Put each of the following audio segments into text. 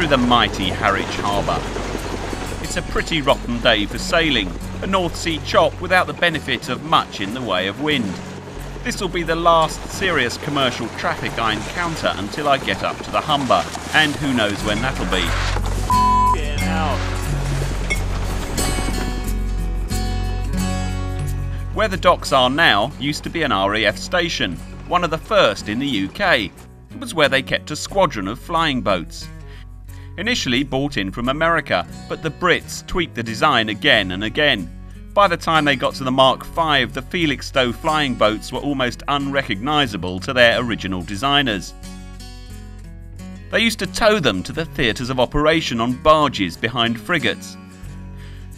through the mighty Harwich Harbour. It's a pretty rotten day for sailing, a North Sea chop without the benefit of much in the way of wind. This will be the last serious commercial traffic I encounter until I get up to the Humber, and who knows when that'll be. Where the docks are now used to be an RAF station, one of the first in the UK. It was where they kept a squadron of flying boats. Initially bought in from America, but the Brits tweaked the design again and again. By the time they got to the Mark V, the Felixstowe flying boats were almost unrecognisable to their original designers. They used to tow them to the theatres of operation on barges behind frigates.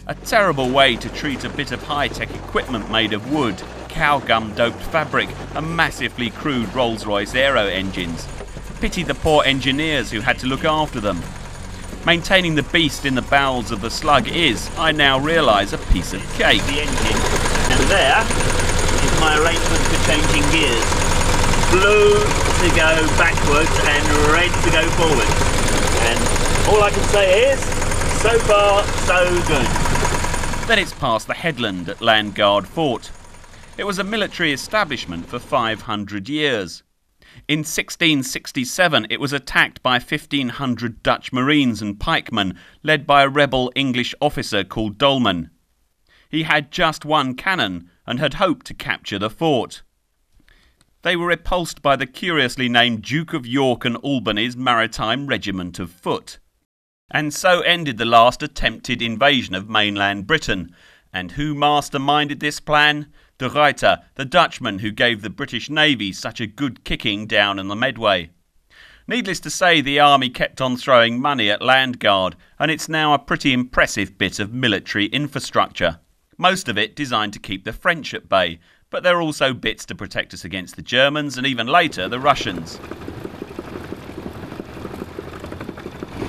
A terrible way to treat a bit of high-tech equipment made of wood, cow-gum-doped fabric and massively crude Rolls-Royce aero engines. Pity the poor engineers who had to look after them. Maintaining the beast in the bowels of the slug is, I now realise, a piece of cake. The engine, and there is my arrangement for changing gears. Blue to go backwards and red to go forwards. And all I can say is, so far, so good. Then it's past the headland at Landguard Fort. It was a military establishment for 500 years. In 1667 it was attacked by 1,500 Dutch Marines and pikemen led by a rebel English officer called Dolman. He had just one cannon and had hoped to capture the fort. They were repulsed by the curiously named Duke of York and Albany's Maritime Regiment of Foot. And so ended the last attempted invasion of mainland Britain. And who masterminded this plan? De Ruyter, the Dutchman who gave the British Navy such a good kicking down in the Medway. Needless to say, the army kept on throwing money at Landguard, and it's now a pretty impressive bit of military infrastructure. Most of it designed to keep the French at bay, but there are also bits to protect us against the Germans and even later the Russians.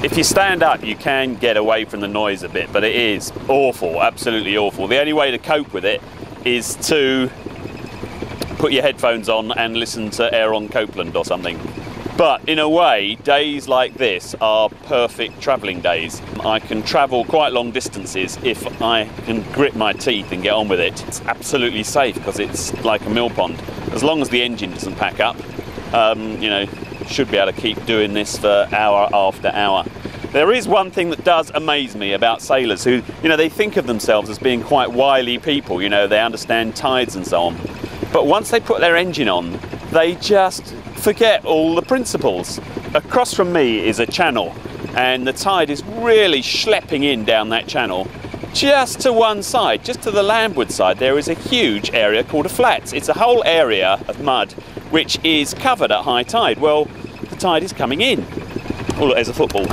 If you stand up, you can get away from the noise a bit, but it is awful, absolutely awful. The only way to cope with it is to put your headphones on and listen to Aaron Copland or something. But in a way, days like this are perfect travelling days. I can travel quite long distances if I can grit my teeth and get on with it. It's absolutely safe because it's like a mill pond. As long as the engine doesn't pack up, you know, should be able to keep doing this for hour after hour. There is one thing that does amaze me about sailors who, you know, they think of themselves as being quite wily people, you know, they understand tides and so on. But once they put their engine on, they just forget all the principles. Across from me is a channel, and the tide is really schlepping in down that channel. Just to one side, just to the landward side, there is a huge area called a flats. It's a whole area of mud which is covered at high tide. Well, the tide is coming in. Oh look, there's a football.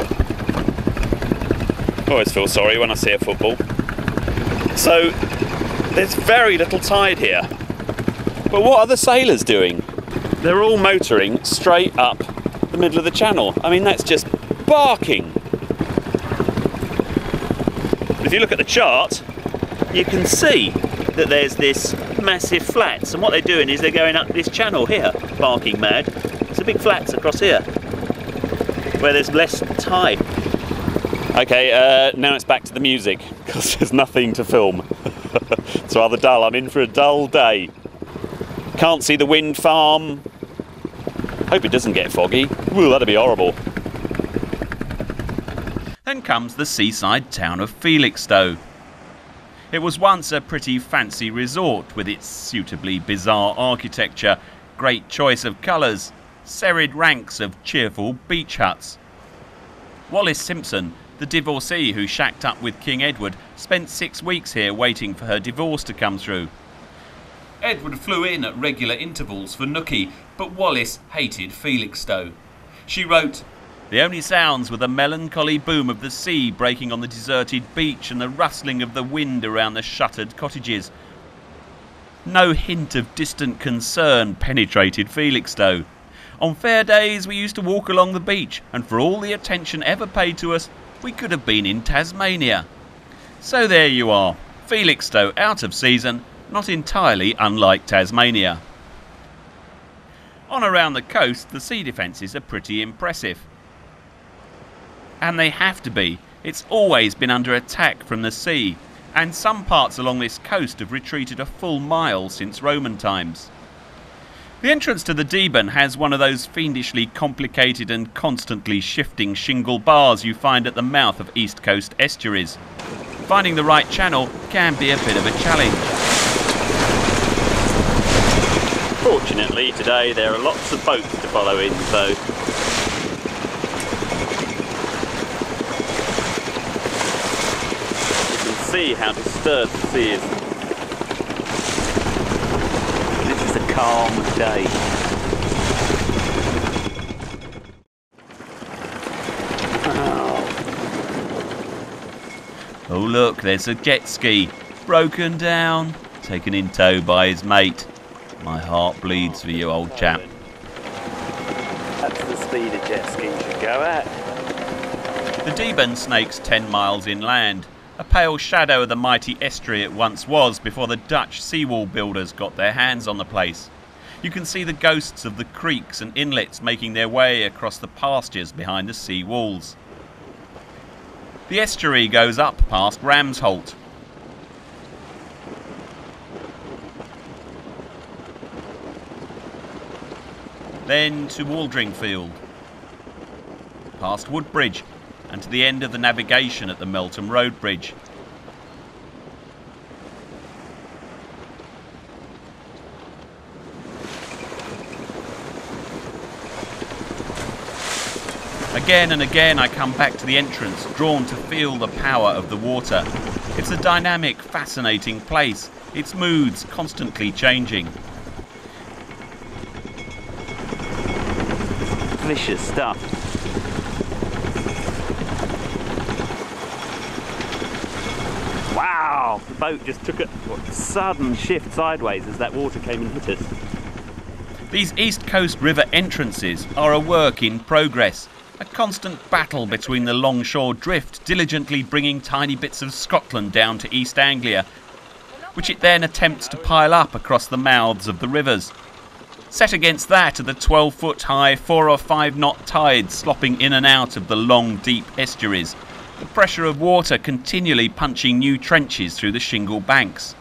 I always feel sorry when I see a football. So there's very little tide here. But what are the sailors doing? They're all motoring straight up the middle of the channel. I mean, that's just barking. If you look at the chart, you can see that there's this massive flats, and what they're doing is they're going up this channel here, barking mad. There's a big flats across here, where there's less tide. Okay, now it's back to the music, because there's nothing to film. It's rather dull. I'm in for a dull day. Can't see the wind farm. Hope it doesn't get foggy. Ooh, that'd be horrible. Then comes the seaside town of Felixstowe. It was once a pretty fancy resort with its suitably bizarre architecture, great choice of colours, serried ranks of cheerful beach huts. Wallis Simpson, the divorcee who shacked up with King Edward, spent 6 weeks here waiting for her divorce to come through. Edward flew in at regular intervals for Nookie, but Wallis hated Felixstowe. She wrote, "The only sounds were the melancholy boom of the sea breaking on the deserted beach and the rustling of the wind around the shuttered cottages. No hint of distant concern penetrated Felixstowe. On fair days we used to walk along the beach, and for all the attention ever paid to us, we could have been in Tasmania." So there you are, Felixstowe out of season, not entirely unlike Tasmania. On around the coast, the sea defences are pretty impressive. And they have to be. It's always been under attack from the sea, and some parts along this coast have retreated a full mile since Roman times. The entrance to the Deben has one of those fiendishly complicated and constantly shifting shingle bars you find at the mouth of East Coast estuaries. Finding the right channel can be a bit of a challenge. Fortunately today there are lots of boats to follow in, so you can see how disturbed the sea is. This is a calm day. Oh look, there's a jet ski, broken down, taken in tow by his mate. My heart bleeds for you, old chap. That's the speed a jet ski should go at. The Deben snakes 10 miles inland, a pale shadow of the mighty estuary it once was before the Dutch seawall builders got their hands on the place. You can see the ghosts of the creeks and inlets making their way across the pastures behind the sea walls. The estuary goes up past Ramsholt. Then to Waldringfield, past Woodbridge, and to the end of the navigation at the Melton Road Bridge. Again and again I come back to the entrance, drawn to feel the power of the water. It's a dynamic, fascinating place, its moods constantly changing. Vicious stuff. Wow! The boat just took a sudden shift sideways as that water came and hit us. These East Coast River entrances are a work in progress, a constant battle between the longshore drift diligently bringing tiny bits of Scotland down to East Anglia, which it then attempts to pile up across the mouths of the rivers. Set against that are the 12-foot high 4 or 5 knot tides slopping in and out of the long, deep estuaries, the pressure of water continually punching new trenches through the shingle banks.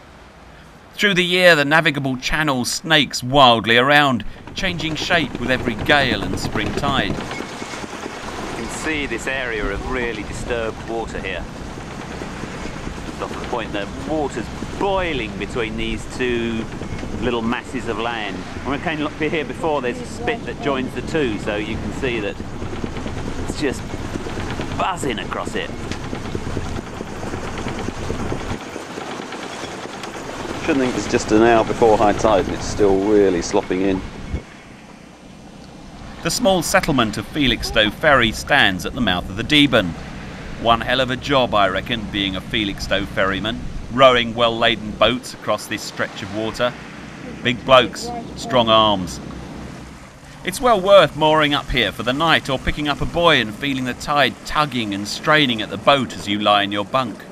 Through the year the navigable channel snakes wildly around, changing shape with every gale and spring tide. You can see this area of really disturbed water here. Just off the point, the water's boiling between these two little masses of land. When we came up here before, there's a spit that joins the two, so you can see that it's just buzzing across it. I shouldn't think it's just an hour before high tide and it's still really slopping in. The small settlement of Felixstowe Ferry stands at the mouth of the Deben. One hell of a job, I reckon, being a Felixstowe ferryman, rowing well-laden boats across this stretch of water. Big blokes, strong arms. It's well worth mooring up here for the night or picking up a buoy and feeling the tide tugging and straining at the boat as you lie in your bunk.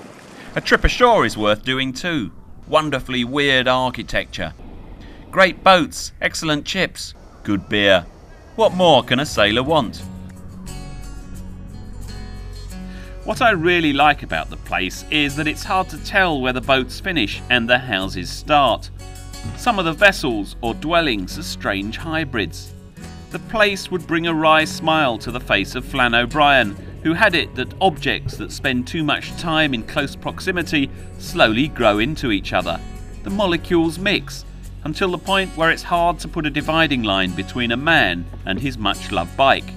A trip ashore is worth doing too. Wonderfully weird architecture. Great boats, excellent chips, good beer. What more can a sailor want? What I really like about the place is that it's hard to tell where the boats finish and the houses start. Some of the vessels or dwellings are strange hybrids. The place would bring a wry smile to the face of Flann O'Brien, who had it that objects that spend too much time in close proximity slowly grow into each other. The molecules mix, until the point where it's hard to put a dividing line between a man and his much-loved bike.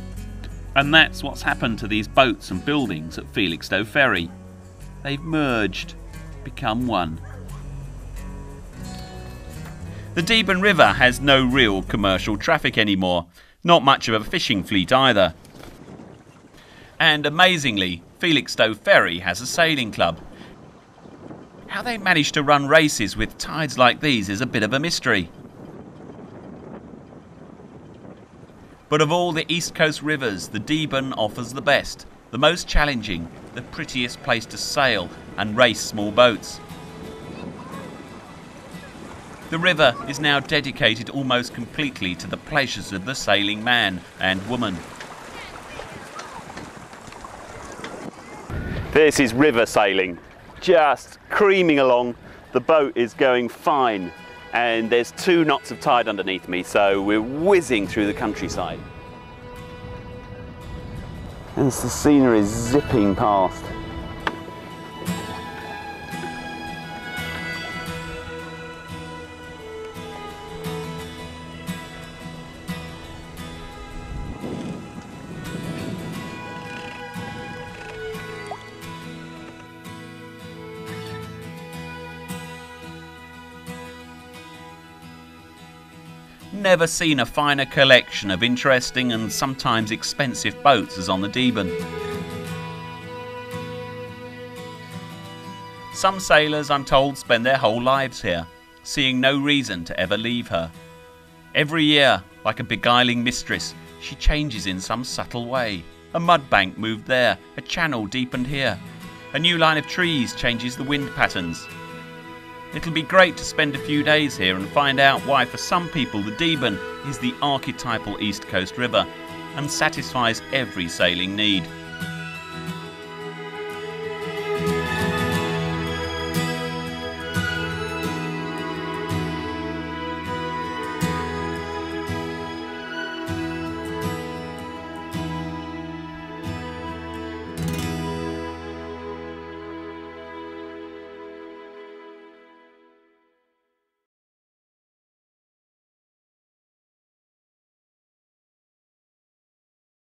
And that's what's happened to these boats and buildings at Felixstowe Ferry. They've merged, become one. The Deben River has no real commercial traffic anymore, not much of a fishing fleet either. And amazingly, Felixstowe Ferry has a sailing club. How they manage to run races with tides like these is a bit of a mystery. But of all the East Coast rivers, the Deben offers the best, the most challenging, the prettiest place to sail and race small boats. The river is now dedicated almost completely to the pleasures of the sailing man and woman. This is river sailing, just creaming along. The boat is going fine, and there's 2 knots of tide underneath me, so we're whizzing through the countryside. And the scenery is zipping past. Never seen a finer collection of interesting and sometimes expensive boats as on the Deben. Some sailors, I'm told, spend their whole lives here, seeing no reason to ever leave her. Every year, like a beguiling mistress, she changes in some subtle way. A mud bank moved there, a channel deepened here. A new line of trees changes the wind patterns. It'll be great to spend a few days here and find out why for some people the Deben is the archetypal East Coast river and satisfies every sailing need.